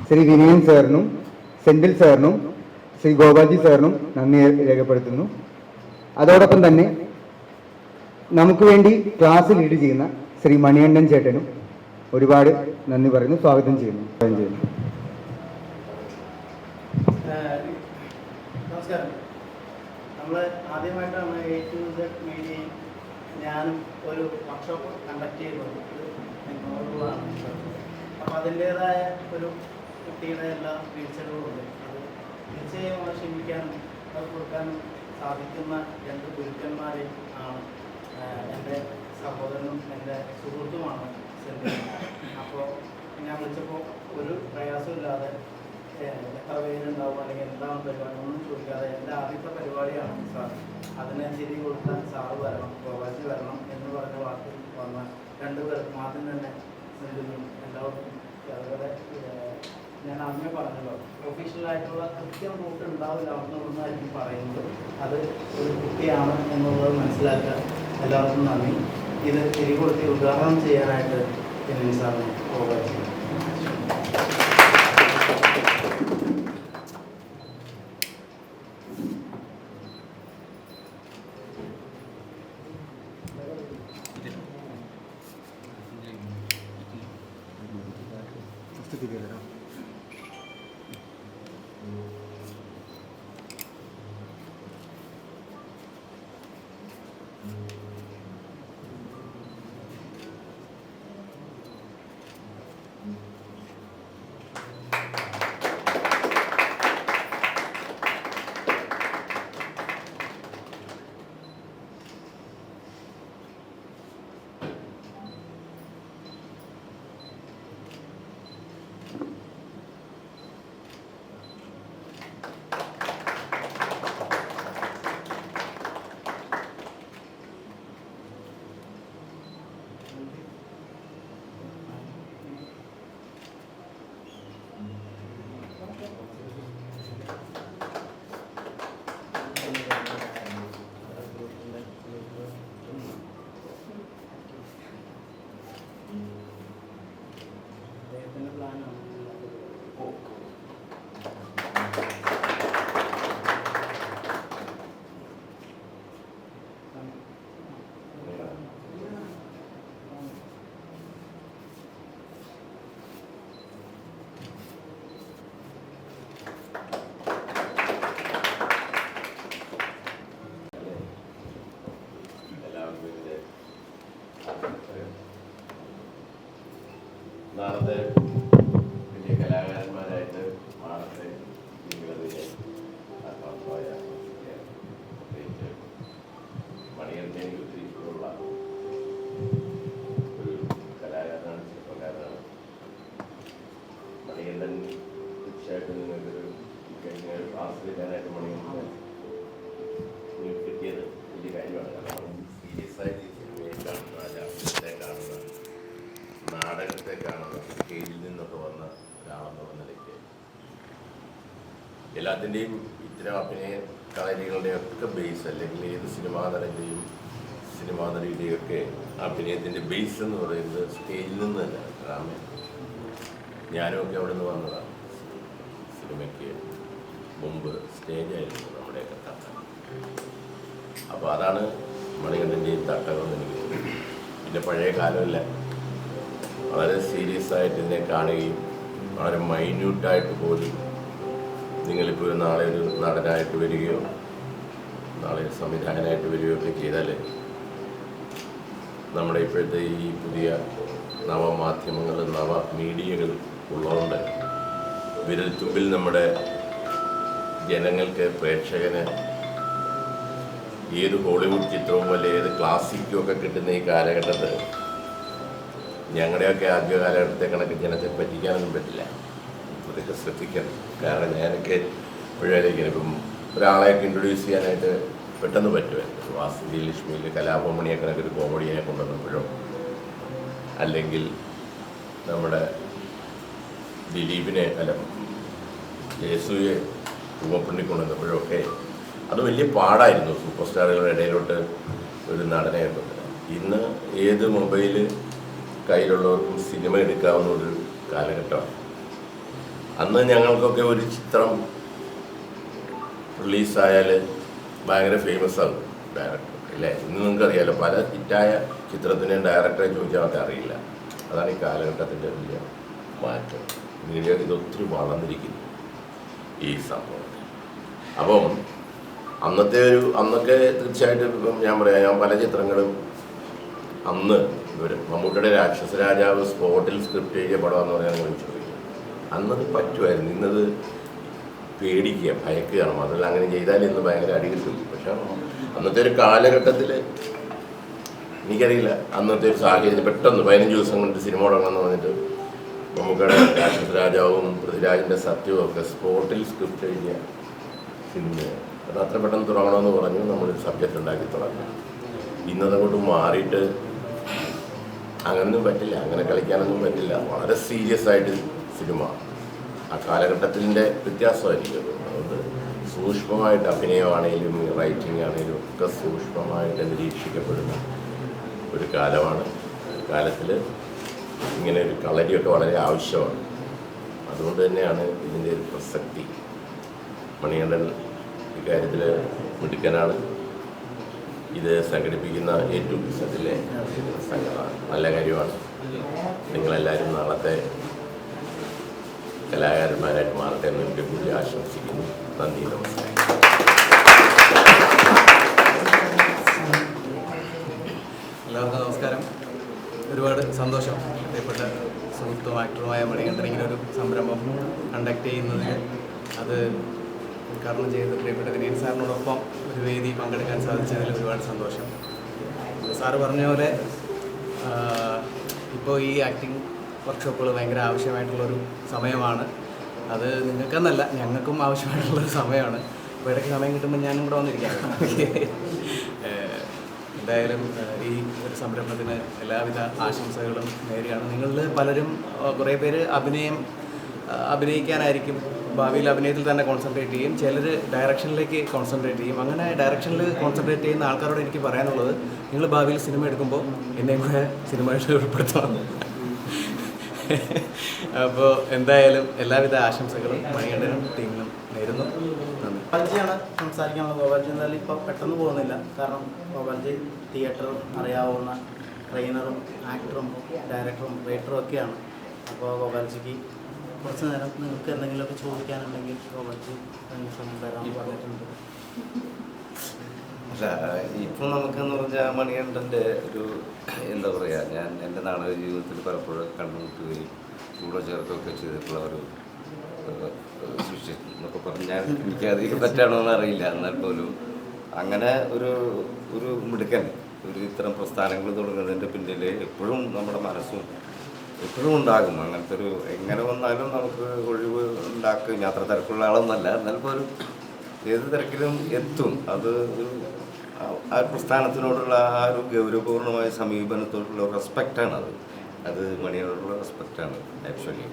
ശ്രീ വിനയൻ സാറിനും സെന്തിൽ സാറിനും ശ്രീ ഗോപാൽജി സാറിനും നന്ദി രേഖപ്പെടുത്തുന്നു. അതോടൊപ്പം തന്നെ നമുക്ക് വേണ്ടി ക്ലാസ് ലീഡ് ചെയ്യുന്ന ശ്രീ മണികണ്ഠൻ ചേട്ടനും ഒരുപാട് നന്ദി പറയുന്നു, സ്വാഗതം ചെയ്യുന്നു. നമസ്കാരം. നമ്മൾ ആദ്യമായിട്ടാണ് A to Z മീഡിയയും ഞാനും ഒരു വർക്ക്ഷോപ്പ് കണ്ടക്ട് ചെയ്യുന്നത്. ബംഗളൂരുവാണ്. അപ്പോൾ അതിൻ്റേതായ ഒരു കുട്ടിയുടെ എല്ലാ വീഴ്ചകളുമുണ്ട്. അത് തീർച്ചയായും ക്ഷമിക്കാനും അത് കൊടുക്കാനും സാധിക്കുന്ന രണ്ട് ഗുരുക്കന്മാരെ ആണ് എൻ്റെ സഹോദരനും എൻ്റെ സുഹൃത്തുമാണ് സെന്തിൽ. അപ്പോൾ ഞാൻ വിളിച്ചപ്പോൾ ഒരു പ്രയാസമില്ലാതെ എത്ര പേരുണ്ടാവും അല്ലെങ്കിൽ എന്താണ് പരിപാടി ഒന്നും ചോദിക്കാതെ എൻ്റെ ആദ്യത്തെ പരിപാടിയാണ് സാർ, അതിനെ ശരി കൊടുക്കാൻ സാറ് വരണം, ഗോപാൽജി വരണം എന്ന് പറഞ്ഞ വാക്കിൽ വന്ന രണ്ടുപേർക്കും ആദ്യം തന്നെ സെന്തിലും എല്ലാവർക്കും, അതുപോലെ ഞാൻ ആദ്യമേ പറഞ്ഞല്ലോ പ്രൊഫഷണലായിട്ടുള്ള കൃത്യം റൂട്ട് ഉണ്ടാവില്ല എന്നുള്ളതായിരിക്കും പറയുന്നത്. അത് ഒരു കുട്ടിയാണ് എന്നുള്ളത് മനസ്സിലാക്കാൻ എല്ലാവർക്കും നന്ദി. ഇത് തിരികൊടുത്തി ഉദാഹരണം ചെയ്യാനായിട്ട് എന്നെ സാറിന് ഗോപാൽജി. നാളത്തെ വലിയ കലാകാരന്മാരായിട്ട് മാറത്തെ ജീവിതത്തിലെ ആത്മാർത്ഥമായ പ്രത്യേകിച്ച് മണികണ്ഠൻ എനിക്ക് ഒത്തിരി ഇഷ്ടമുള്ള ഒരു കലാകാരനാണ്, ശില്പകാരനാണ് മണികണ്ഠൻ. തീർച്ചയായിട്ടും നിങ്ങൾക്കൊരു കഴിഞ്ഞ ക്ലാസ് വരാനായിട്ട് മണികണ്ഠൻ കിട്ടിയത് വലിയ കാര്യമാണ്. കാരണം സീരിയസ് ആയിട്ട് ഈ സിനിമയെ കാണുന്ന, രാഷ്ട്രീയത്തെ കാണുന്ന, നാടകത്തെ കാണുന്ന, സ്റ്റേജിൽ നിന്നൊക്കെ വന്ന ഒരാളെന്നുള്ള നിലയ്ക്ക് എല്ലാത്തിൻ്റെയും ഇത്തരം അഭിനയ കളരികളുടെയും ഒക്കെ ബേസ്, അല്ലെങ്കിൽ ഏത് സിനിമാ നടൻ്റെയും സിനിമാ നടിയുടെയൊക്കെ അഭിനയത്തിൻ്റെ ബേസ് എന്ന് പറയുന്നത് സ്റ്റേജിൽ നിന്ന് തന്നെ. കാരണം ഞാനുമൊക്കെ അവിടെ നിന്ന് വന്നതാണ്. സിനിമയ്ക്ക് മുമ്പ് സ്റ്റേജായിരുന്നു നമ്മുടെയൊക്കെ തട്ടം. അപ്പോൾ അതാണ് മണികണ്ഠൻ്റെയും തട്ടകം എനിക്ക്. പിന്നെ പഴയ കാലമല്ല, വളരെ സീരിയസ് ആയിട്ട് ഇതിനെ കാണുകയും വളരെ മൈന്യൂട്ടായിട്ട് പോലും നിങ്ങളിപ്പോൾ നാളെ ഒരു നടനായിട്ട് വരികയോ നാളെ ഒരു സംവിധായകനായിട്ട് വരികയോ ഒക്കെ ചെയ്താൽ നമ്മുടെ ഇപ്പോഴത്തെ ഈ പുതിയ നവമാധ്യമങ്ങൾ, നവ മീഡിയകൾ ഉള്ളതുകൊണ്ട് വിരൽത്തുമ്പിൽ നമ്മുടെ ജനങ്ങൾക്ക്, പ്രേക്ഷകന് ഏത് ഹോളിവുഡ് ചിത്രവും അല്ലെ ഏത് ക്ലാസിക്കും ഒക്കെ കിട്ടുന്ന ഈ കാലഘട്ടത്തിൽ ഞങ്ങളുടെയൊക്കെ ആദ്യ കാലഘട്ടത്തെ കണക്ക് ജനത്തെ പറ്റിക്കാനൊന്നും പറ്റില്ല. അതൊക്കെ ശ്രദ്ധിക്കണം. കാരണം ഞാനൊക്കെ ഇപ്പോഴായിരിക്കും ഇപ്പം ഒരാളെയൊക്കെ ഇൻട്രൊഡ്യൂസ് ചെയ്യാനായിട്ട് പെട്ടെന്ന് പറ്റുമായിരുന്നു. വാസുകി ലക്ഷ്മിയിൽ കലാഭമണിയെ കണക്കൊരു കോമഡിയെ കൊണ്ടുവന്നപ്പോഴോ, അല്ലെങ്കിൽ നമ്മുടെ ദിലീപിനെ അല്ല യേസുയെ ഉമ്മപ്പണ്ണി കൊണ്ടുവന്നപ്പോഴോ ഒക്കെ അത് വലിയ പാടായിരുന്നു സൂപ്പർ സ്റ്റാറുകളുടെ ഇടയിലോട്ട് ഒരു നടനെ കൊണ്ടുവരാൻ. ഇന്ന് ഏത് മൊബൈല് കയ്യിലുള്ളവർക്കും സിനിമ എടുക്കാവുന്ന ഒരു കാലഘട്ടമാണ്. അന്ന് ഞങ്ങൾക്കൊക്കെ ഒരു ചിത്രം റിലീസായാൽ ഭയങ്കര ഫേമസ് ആകും ഡയറക്ടർ അല്ലേ? ഇന്ന് നിങ്ങൾക്കറിയാലോ, പല ഹിറ്റായ ചിത്രത്തിനെയും ഡയറക്ടറെ ചോദിച്ചാൽ അവർക്ക് അറിയില്ല. അതാണ് ഈ കാലഘട്ടത്തിൻ്റെ വലിയ മാറ്റം. മീഡിയ ഇതൊത്തിരി വളർന്നിരിക്കുന്നു ഈ സംഭവം. അപ്പം അന്നൊക്കെ തീർച്ചയായിട്ടും ഇപ്പം ഞാൻ പറയാം, ഞാൻ പല ചിത്രങ്ങളും അന്ന് മമ്മൂട്ടിയുടെ രാക്ഷസ രാജാവ് സ്പോട്ടിൽ സ്ക്രിപ്റ്റ് എഴുതിയ പടമെന്ന് പറയാൻ നിങ്ങൾ ചോദിക്കും. അന്നത് പറ്റുമായിരുന്നു. ഇന്നത് പേടിക്കുക, ഭയക്കുകയാണ്. മാത്രമല്ല അങ്ങനെ ചെയ്താൽ ഇന്ന് ഭയങ്കര അടി കിട്ടും. പക്ഷെ അന്നത്തെ ഒരു കാലഘട്ടത്തിൽ എനിക്കറിയില്ല, അന്നത്തെ ഒരു സാഹചര്യം പെട്ടെന്ന് 15 ദിവസം കൊണ്ട് സിനിമ തുടങ്ങുമെന്ന് പറഞ്ഞിട്ട് മമ്മൂക്കയുടെ രാക്ഷസ രാജാവും പൃഥ്വിരാജിൻ്റെ സത്യവും ഒക്കെ സ്പോട്ടിൽ സ്ക്രിപ്റ്റ് എഴുതിയ സിനിമയാണ്. അത് അത്ര പെട്ടെന്ന് തുടങ്ങണമെന്ന് പറഞ്ഞു നമ്മളൊരു സബ്ജക്റ്റ് ഉണ്ടാക്കി തുടങ്ങി. ഇന്നതങ്ങോട്ട് മാറിയിട്ട് അങ്ങനൊന്നും പറ്റില്ല, അങ്ങനെ കളിക്കാനൊന്നും പറ്റില്ല. വളരെ സീരിയസ് ആയിട്ട് സിനിമ ആ കാലഘട്ടത്തിൻ്റെ വ്യത്യാസമായിരിക്കും. അതുകൊണ്ട് സൂക്ഷ്മമായിട്ട് അഭിനയമാണെങ്കിലും റൈറ്റിംഗ് ആണെങ്കിലും ഒക്കെ സൂക്ഷ്മമായിട്ട് നിരീക്ഷിക്കപ്പെടുന്ന ഒരു കാലമാണ്. കാലത്തിൽ ഇങ്ങനെ ഒരു കളരിയൊക്കെ വളരെ ആവശ്യമാണ്. അതുകൊണ്ട് തന്നെയാണ് ഇതിൻ്റെ ഒരു പ്രസക്തി. മണികണ്ഠൻ ഇക്കാര്യത്തിൽ മിടുക്കനാണ്. ഇത് സംഘടിപ്പിക്കുന്ന ഏറ്റവും വിശദത്തിലെ സംഘടന നല്ല കാര്യമാണ്. നിങ്ങളെല്ലാവരും നാളത്തെ കലാകാരന്മാരായിട്ട് മാറട്ടെ എന്ന് എനിക്ക് കൂടി ആശംസിക്കുന്നു. നന്ദി, നമസ്കാരം. എല്ലാവർക്കും നമസ്കാരം. ഒരുപാട് സന്തോഷം. പ്രിയപ്പെട്ട സുഹൃത്തും ആക്ടറുമായ മണികണ്ഠൻ ഇങ്ങനൊരു സംരംഭം കണ്ടക്ട് ചെയ്യുന്നതിന്, അത് ഉദ്ഘാടനം ചെയ്ത് പ്രിയപ്പെട്ട വിനയൻ സാറിനോടൊപ്പം ഒരു വേദി പങ്കെടുക്കാൻ സാധിച്ചതിൽ ഒരുപാട് സന്തോഷം. സാറ് പറഞ്ഞ പോലെ ഇപ്പോൾ ഈ ആക്ടിങ് വർക്ക്ഷോപ്പുകൾ ഭയങ്കര ആവശ്യമായിട്ടുള്ളൊരു സമയമാണ്. അത് നിങ്ങൾക്കെന്നല്ല, ഞങ്ങൾക്കും ആവശ്യമായിട്ടുള്ളൊരു സമയമാണ്. അപ്പോൾ ഇടയ്ക്ക് സമയം കിട്ടുമ്പോൾ ഞാനും കൂടെ വന്നിരിക്കാം. എന്തായാലും ഈ ഒരു സംരംഭത്തിന് എല്ലാവിധ ആശംസകളും നേരുകയാണ്. നിങ്ങളിൽ പലരും കുറേ പേര് അഭിനയിക്കാനായിരിക്കും ഭാവിയിൽ അഭിനയത്തിൽ തന്നെ കോൺസെൻട്രേറ്റ് ചെയ്യും. ചിലർ ഡയറക്ഷനിലേക്ക് കോൺസെൻട്രേറ്റ് ചെയ്യും. അങ്ങനെ ഡയറക്ഷനിൽ കോൺസെൻട്രേറ്റ് ചെയ്യുന്ന ആൾക്കാരോട് എനിക്ക് പറയാനുള്ളത്, നിങ്ങൾ ഭാവിയിൽ സിനിമ എടുക്കുമ്പോൾ എന്നെയും കൂടെ സിനിമയിൽ ഉൾപ്പെടുത്തണം. അപ്പോൾ എന്തായാലും എല്ലാവിധ ആശംസകളും മണികണ്ഠനും ടീമിനും നേരുന്നു. നന്ദി. ഗോപാൽജിയാണ് സംസാരിക്കാനുള്ളത്. ഗോപാൽജി എന്തായാലും ഇപ്പോൾ പെട്ടെന്ന് പോകുന്നില്ല. കാരണം ഗോപാൽജി തിയേറ്ററും അറിയാവുന്ന ട്രെയിനറും ആക്ടറും ഡയറക്ടറും റൈറ്ററും ഒക്കെയാണ്. അപ്പോൾ ഗോപാൽജിക്ക് കുറച്ച് നേരം നിങ്ങൾക്ക് എന്തെങ്കിലുമൊക്കെ ചോദിക്കാനുണ്ടെങ്കിൽ ഗോപാൽജി തരാമെന്ന് പറഞ്ഞിട്ടുണ്ട്. ഇപ്പോൾ നമുക്കെന്ന് പറഞ്ഞാൽ മണികണ്ഠൻ്റെ ഒരു എന്താ പറയുക, ഞാൻ എൻ്റെ നാടക ജീവിതത്തിൽ പലപ്പോഴും കണ്ടുമുട്ടുകയും കൂടെ ചേർക്കുകയൊക്കെ ചെയ്തിട്ടുള്ള ഒരു സൃഷ്ടി എന്നൊക്കെ പറഞ്ഞാൽ എനിക്കധികം തെറ്റാണോ എന്ന് അറിയില്ല. എന്നാൽ പോലും അങ്ങനെ ഒരു മിടുക്കൻ ഒരു ഇത്തരം പ്രസ്ഥാനങ്ങൾ തുടങ്ങുന്നതിൻ്റെ പിന്നിൽ എപ്പോഴും നമ്മുടെ മനസ്സും എപ്പോഴും ഉണ്ടാകും. അങ്ങനത്തെ ഒരു എങ്ങനെ വന്നാലും നമുക്ക് ഒഴിവ് ഉണ്ടാക്കും. ഞാൻ അത്ര തിരക്കുള്ള ആളൊന്നല്ല, എന്നാൽ പോലും ഏത് തിരക്കിലും എത്തും. അത് ആ പ്രസ്ഥാനത്തിനോടുള്ള ആ ഒരു ഗൗരവപൂർണമായ സമീപനത്തോടുള്ള റെസ്പെക്റ്റാണ്. അത് മണിയോടുള്ള റെസ്പെക്റ്റാണ് ആക്ച്വലി.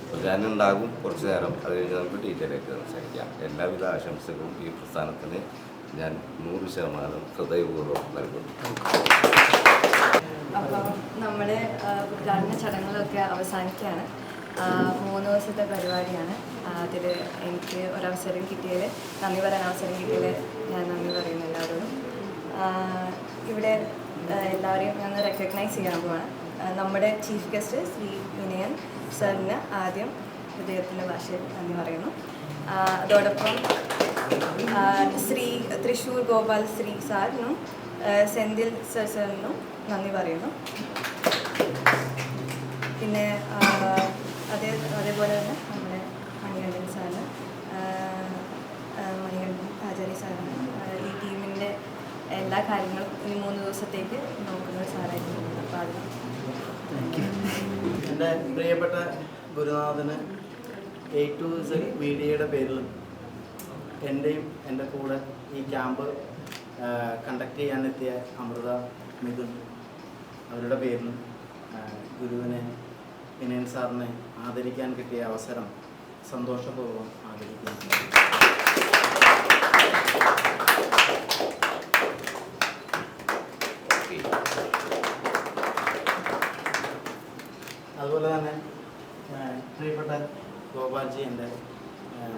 അപ്പോൾ ഞാനുണ്ടാകും കുറച്ച് നേരം. അത് കഴിഞ്ഞ് നമുക്ക് ഡീറ്റെയിലായിട്ട് സംസാരിക്കാം. എല്ലാവിധ ആശംസകളും ഈ പ്രസ്ഥാനത്തിന് ഞാൻ 100% ഹൃദയപൂർവ്വം നൽകുന്നു. അപ്പോൾ നമ്മുടെ ഉദ്ഘാടന ചടങ്ങുകളൊക്കെ അവസാനിക്കുകയാണ്. 3 ദിവസത്തെ പരിപാടിയാണ്. അതിൽ എനിക്ക് ഒരവസരം കിട്ടിയതിൽ, നന്ദി പറയാൻ അവസരം കിട്ടിയതിൽ ഞാൻ നന്ദി പറയുന്നു എല്ലാവരോടും. ഇവിടെ എല്ലാവരെയും ഞാൻ റെക്കഗ്നൈസ് ചെയ്യാൻ പോവാണ്. നമ്മുടെ ചീഫ് ഗസ്റ്റ് ശ്രീ വിനയൻ സാറിന് ആദ്യം ഹൃദയത്തിൻ്റെ ഭാഷയിൽ നന്ദി പറയുന്നു. അതോടൊപ്പം ശ്രീ തൃശ്ശൂർ ഗോപാൽ ശ്രീ സാറിനും സെന്തിൽ സാറിനും നന്ദി പറയുന്നു. പിന്നെ അതേപോലെ തന്നെ നമ്മുടെ മണികണ്ഠൻ സാറിന്, മണികണ്ഠൻ ആചാര്യ സാറിന്, ഈ ടീമിൻ്റെ എല്ലാ കാര്യങ്ങളും ഈ 3 ദിവസത്തേക്ക് നോക്കുന്ന സാറായിരുന്നു. അപ്പോൾ അതിന് എൻ്റെ പ്രിയപ്പെട്ട ഗുരുനാഥന് A to Z മീഡിയയുടെ പേരിലും എൻ്റെയും എൻ്റെ കൂടെ ഈ ക്യാമ്പ് കണ്ടക്ട് ചെയ്യാനെത്തിയ അമൃത, മിഥുൻ അവരുടെ പേരിലും ഗുരുവിനെ, വിനയൻ സാറിനെ ആദരിക്കാൻ കിട്ടിയ അവസരം സന്തോഷപൂർവ്വം ആദരിക്കുന്നു. അതുപോലെ തന്നെ പ്രിയപ്പെട്ട ഗോപാൽജി എൻ്റെ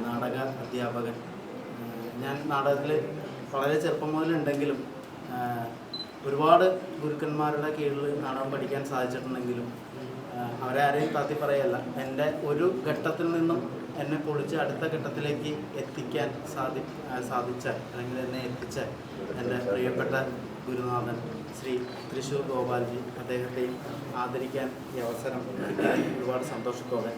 നാടക അധ്യാപകൻ. ഞാൻ നാടകത്തിൽ വളരെ ചെറുപ്പം മുതലുണ്ടെങ്കിലും ഒരുപാട് ഗുരുക്കന്മാരുടെ കീഴിൽ നാടകം പഠിക്കാൻ സാധിച്ചിട്ടുണ്ടെങ്കിലും അവരെ ആരെയും താത്തി പറയല്ല, എൻ്റെ ഒരു ഘട്ടത്തിൽ നിന്നും എന്നെ പൊളിച്ച് അടുത്ത ഘട്ടത്തിലേക്ക് എത്തിക്കാൻ സാധിച്ച അല്ലെങ്കിൽ എന്നെ എത്തിച്ച എൻ്റെ പ്രിയപ്പെട്ട ഗുരുനാഥൻ ശ്രീ തൃശ്ശൂർ ഗോപാൽജി, അദ്ദേഹത്തെയും ആദരിക്കാൻ ഈ അവസരം കിട്ടിയതിൽ ഒരുപാട് സന്തോഷത്തോടെ.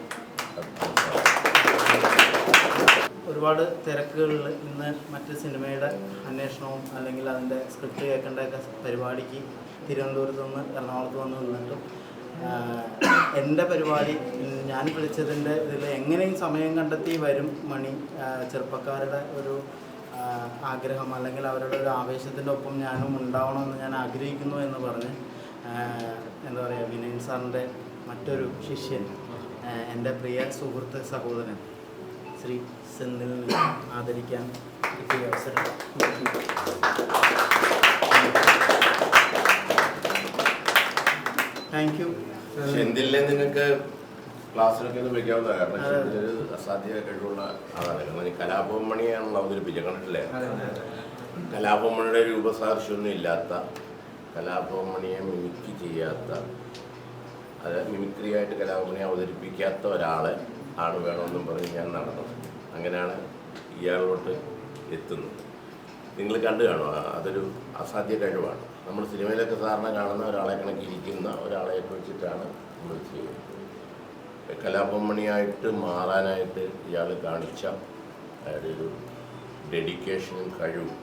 ഒരുപാട് തിരക്കുകളിൽ ഇന്ന് മറ്റ് സിനിമയുടെ അന്വേഷണവും അല്ലെങ്കിൽ അതിൻ്റെ സ്ക്രിപ്റ്റ് കേൾക്കേണ്ടതൊക്കെ പരിപാടിക്ക് തിരുവനന്തപുരത്ത് നിന്ന് എറണാകുളത്ത് വന്ന് നിന്നിട്ടും എൻ്റെ പരിപാടി ഞാൻ വിളിച്ചതിൻ്റെ ഇതിൽ എങ്ങനെയും സമയം കണ്ടെത്തി വരും മണി, ചെറുപ്പക്കാരുടെ ഒരു ആഗ്രഹം അല്ലെങ്കിൽ അവരുടെ ഒരു ആവേശത്തിൻ്റെ ഒപ്പം ഞാനും ഉണ്ടാവണമെന്ന് ഞാൻ ആഗ്രഹിക്കുന്നു എന്ന് പറഞ്ഞ് എന്താ പറയുക, വിനയൻ സാറിൻ്റെ മറ്റൊരു ശിഷ്യൻ, എൻ്റെ പ്രിയ സുഹൃത്ത് സഹോദരൻ ശ്രീ സെന്തിലിനെ ആദരിക്കാൻ കിട്ടിയ അവസരം. Thank you. സെന്തിലിനെ നിങ്ങൾക്ക് ക്ലാസ്സിലൊക്കെ ഒന്ന് വയ്ക്കാവുന്ന, കാരണം സെന്തിലൊരു അസാധ്യ കഴിവുള്ള ആളാണ്. കാരണം കലാഭവൻ മണിയാണല്ലോ അവതരിപ്പിച്ചത്, കണ്ടിട്ടില്ലേ? കലാഭവൻ മണിയുടെ രൂപസാദൃശ്യമൊന്നും ഇല്ലാത്ത, കലാഭവൻ മണിയെ മിമിക്രി ചെയ്യാത്ത, അത് മിമിക്രി ആയിട്ട് കലാഭവൻ മണിയെ അവതരിപ്പിക്കാത്ത ഒരാളെ ആണ് വേണമെന്നും പറഞ്ഞ് ഞാൻ നടന്നത്. അങ്ങനെയാണ് ഇയാളോട്ട് എത്തുന്നത്. നിങ്ങൾ കണ്ടു കാണുക, അതൊരു അസാധ്യ കഴിവാണ്. നമ്മൾ സിനിമയിലൊക്കെ സാറിനെ കാണുന്ന ഒരാളെ കണക്കിരിക്കുന്ന ഒരാളെ വെച്ചിട്ടാണ് നമ്മൾ ചെയ്യുന്നത്. കലാഭവൻ മണിയായിട്ട് മാറാനായിട്ട് ഇയാൾ കാണിച്ച അയാളുടെ ഒരു ഡെഡിക്കേഷനും കഴിവും,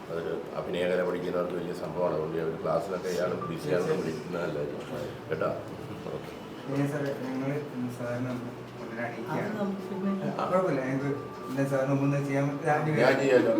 അതൊരു അഭിനയകല പഠിക്കുന്നവർക്ക് വലിയ സംഭവമാണ്. അതുകൊണ്ട് ഒരു ക്ലാസ്സിലൊക്കെ ഇയാൾ ബിസിയാണെന്ന് വിളിക്കുന്നതല്ലായിരുന്നു കേട്ടോ. ഞങ്ങൾ സാറിന് കുഴപ്പമില്ല, ഞങ്ങൾക്ക് സാറിന് മുമ്പ് ചെയ്യാൻ ഞാൻ ചെയ്യാലോ.